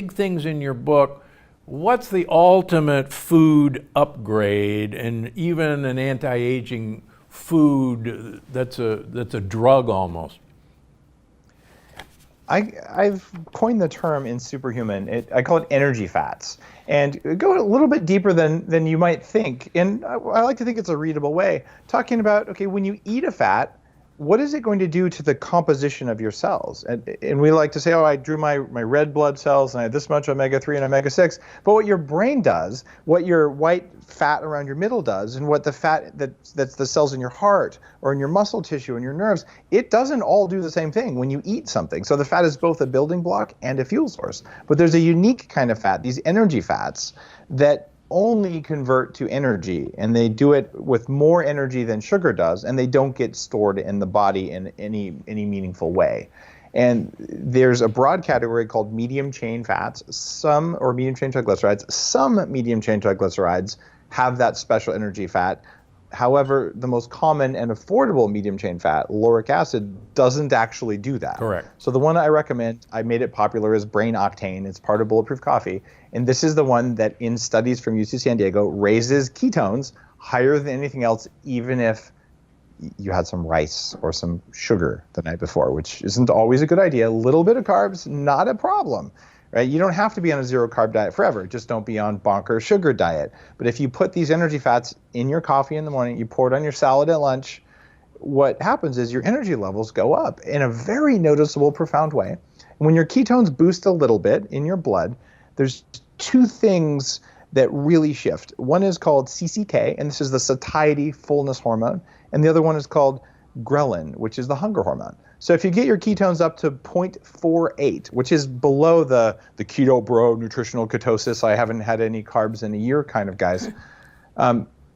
big things in your book. What's the ultimate food upgrade, and even an anti-aging food that's a drug almost? I've coined the term in Superhuman. I call it energy fats, and go a little bit deeper than you might think. And I like to think it's a readable way, talking about, okay, when you eat a fat, what is it going to do to the composition of your cells? And we like to say, oh, I drew my red blood cells and I had this much omega-3 and omega-6. But what your brain does, what your white fat around your middle does, and what the fat that's the cells in your heart or in your muscle tissue and your nerves, it doesn't all do the same thing when you eat something. So the fat is both a building block and a fuel source. But there's a unique kind of fat, these energy fats, that only convert to energy, and they do it with more energy than sugar does, and they don't get stored in the body in any meaningful way. And there's a broad category called medium chain fats, or medium chain triglycerides. Some medium chain triglycerides have that special energy fat. However, the most common and affordable medium chain fat, lauric acid, doesn't actually do that. Correct. So the one I recommend, I made it popular, is Brain Octane. It's part of Bulletproof Coffee. And this is the one that, in studies from UC San Diego, raises ketones higher than anything else, even if you had some rice or some sugar the night before, which isn't always a good idea. A little bit of carbs, not a problem. Right? You don't have to be on a zero carb diet forever. Just don't be on bonker sugar diet. But if you put these energy fats in your coffee in the morning, you pour it on your salad at lunch, what happens is your energy levels go up in a very noticeable, profound way. And when your ketones boost a little bit in your blood, there's two things that really shift. One is called CCK, and this is the satiety fullness hormone. And the other one is called ghrelin, which is the hunger hormone. So if you get your ketones up to 0.48, which is below the keto bro nutritional ketosis, I haven't had any carbs in a year kind of guys,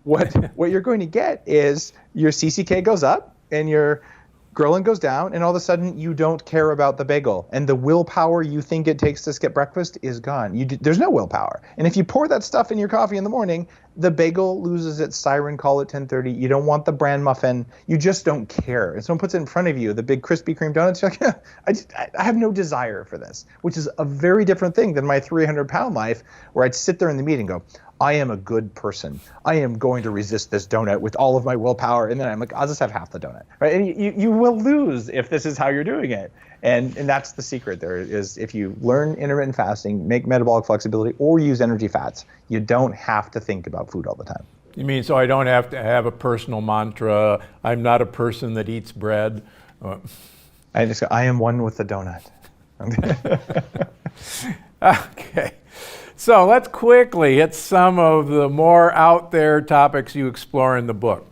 what you're going to get is your CCK goes up and your ghrelin goes down, and all of a sudden you don't care about the bagel, and the willpower you think it takes to skip breakfast is gone. There's no willpower. And if you pour that stuff in your coffee in the morning, the bagel loses its siren call at 10:30. You don't want the bran muffin. You just don't care. And someone puts it in front of you, the big Krispy Kreme donuts, you're like, yeah, I have no desire for this, which is a very different thing than my 300-pound life, where I'd sit there in the meeting and go, I am a good person. I am going to resist this donut with all of my willpower. And then I'm like, I'll just have half the donut, right? And you will lose if this is how you're doing it. And that's the secret there is, if you learn intermittent fasting, make metabolic flexibility, or use energy fats, you don't have to think about food all the time. You mean, so I don't have to have a personal mantra, I'm not a person that eats bread? I just go, I am one with the donut. Okay. So let's quickly hit some of the more out there topics you explore in the book.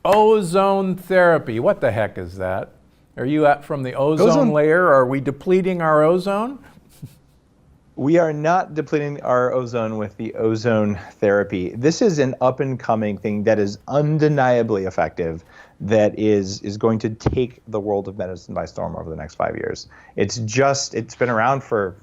Ozone therapy, what the heck is that? Are you from the ozone layer? Are we depleting our ozone? We are not depleting our ozone with the ozone therapy. This is an up and coming thing that is undeniably effective, that is going to take the world of medicine by storm over the next 5 years. It's been around for,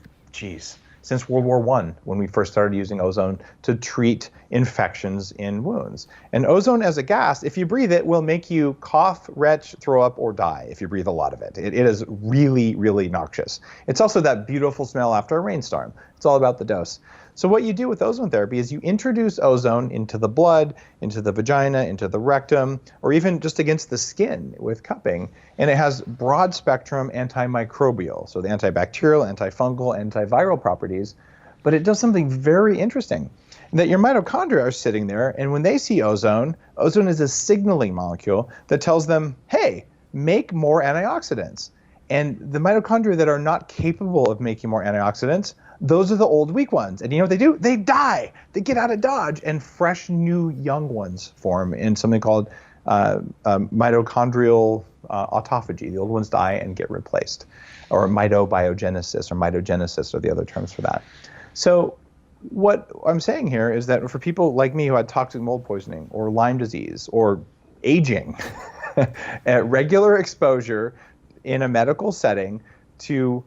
since World War I, when we first started using ozone to treat infections in wounds. And ozone as a gas, if you breathe it, will make you cough, retch, throw up, or die if you breathe a lot of it. It is really, really noxious. It's also that beautiful smell after a rainstorm. It's all about the dose. So what you do with ozone therapy is you introduce ozone into the blood, into the vagina, into the rectum, or even just against the skin with cupping. And it has broad spectrum antimicrobial, so the antibacterial, antifungal, antiviral properties. But it does something very interesting, that your mitochondria are sitting there, and when they see ozone, ozone is a signaling molecule that tells them, hey, make more antioxidants. And the mitochondria that are not capable of making more antioxidants, those are the old weak ones. And you know what they do? They die. They get out of Dodge, and fresh new young ones form in something called mitochondrial autophagy. The old ones die and get replaced. Or mitobiogenesis, or mitogenesis are the other terms for that. So what I'm saying here is that for people like me who had toxic mold poisoning or Lyme disease or aging, at regular exposure in a medical setting to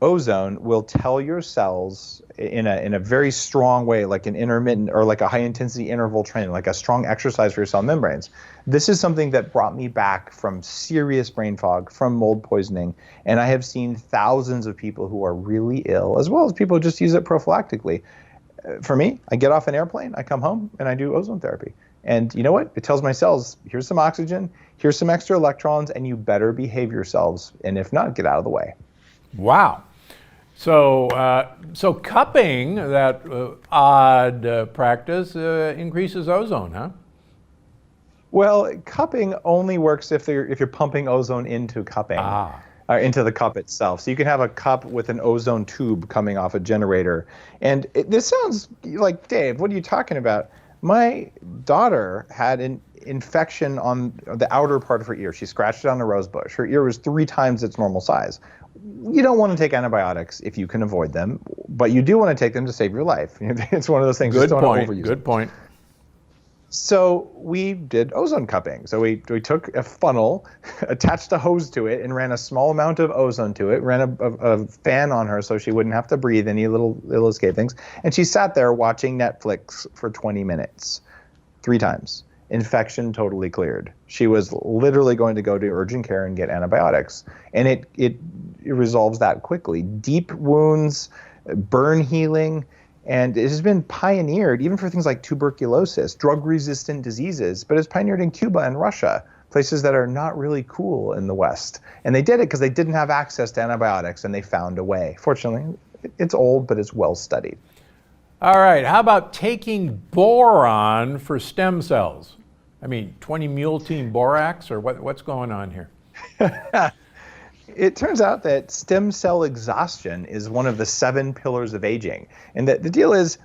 ozone will tell your cells in a very strong way, like an intermittent or like a high intensity interval training, like a strong exercise for your cell membranes. This is something that brought me back from serious brain fog, from mold poisoning. And I have seen thousands of people who are really ill, as well as people who just use it prophylactically. For me, I get off an airplane, I come home, and I do ozone therapy. And you know what? It tells my cells, here's some oxygen, here's some extra electrons, and you better behave yourselves. And if not, get out of the way. Wow. So cupping, that odd practice, increases ozone, huh? Well, cupping only works if you're pumping ozone into cupping, into the cup itself. So you can have a cup with an ozone tube coming off a generator. And this sounds like, Dave, what are you talking about? My daughter had an infection on the outer part of her ear. She scratched it on a rose bush. Her ear was 3 times its normal size. You don't want to take antibiotics if you can avoid them, but you do want to take them to save your life. It's one of those things. Good just don't point. overuse Good it. point. So we did ozone cupping. So we took a funnel, attached a hose to it, and ran a small amount of ozone to it, ran a fan on her so she wouldn't have to breathe any little escape things. And she sat there watching Netflix for 20 minutes, 3 times. Infection totally cleared. She was literally going to go to urgent care and get antibiotics. And it resolves that quickly. Deep wounds, burn healing, and it has been pioneered even for things like tuberculosis, drug-resistant diseases, but it's pioneered in Cuba and Russia, places that are not really cool in the West. And they did it because they didn't have access to antibiotics, and they found a way. Fortunately, it's old, but it's well studied. All right, how about taking boron for stem cells? I mean, 20-mule-team borax, or what's going on here? It turns out that stem cell exhaustion is one of the 7 pillars of aging. And the deal is,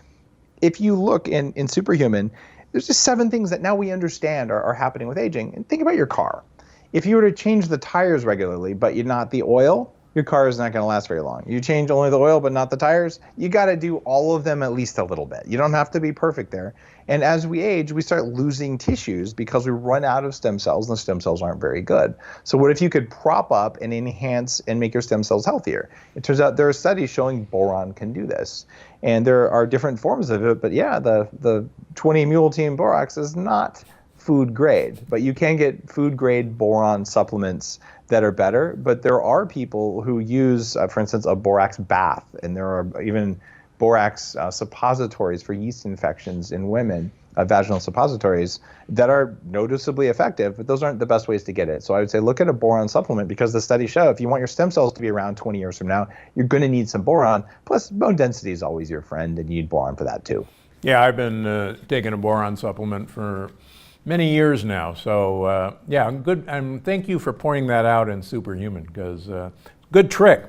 if you look in Superhuman, there's just 7 things that now we understand are happening with aging. And think about your car. If you were to change the tires regularly, but not the oil, your car is not going to last very long. You change only the oil, but not the tires, you got to do all of them at least a little bit. You don't have to be perfect there. And as we age, we start losing tissues because we run out of stem cells, and the stem cells aren't very good. So what if you could prop up and enhance and make your stem cells healthier? It turns out there are studies showing boron can do this. And there are different forms of it, but yeah, the 20-mule-team borax is not food grade, but you can get food grade boron supplements that are better. But there are people who use, for instance, a borax bath, and there are even borax suppositories for yeast infections in women, vaginal suppositories, that are noticeably effective, but those aren't the best ways to get it. So I would say look at a boron supplement, because the studies show if you want your stem cells to be around 20 years from now, you're going to need some boron. Plus, bone density is always your friend, and you need boron for that too. Yeah, I've been taking a boron supplement for many years now. So yeah, good. And thank you for pointing that out in Superhuman, because good trick.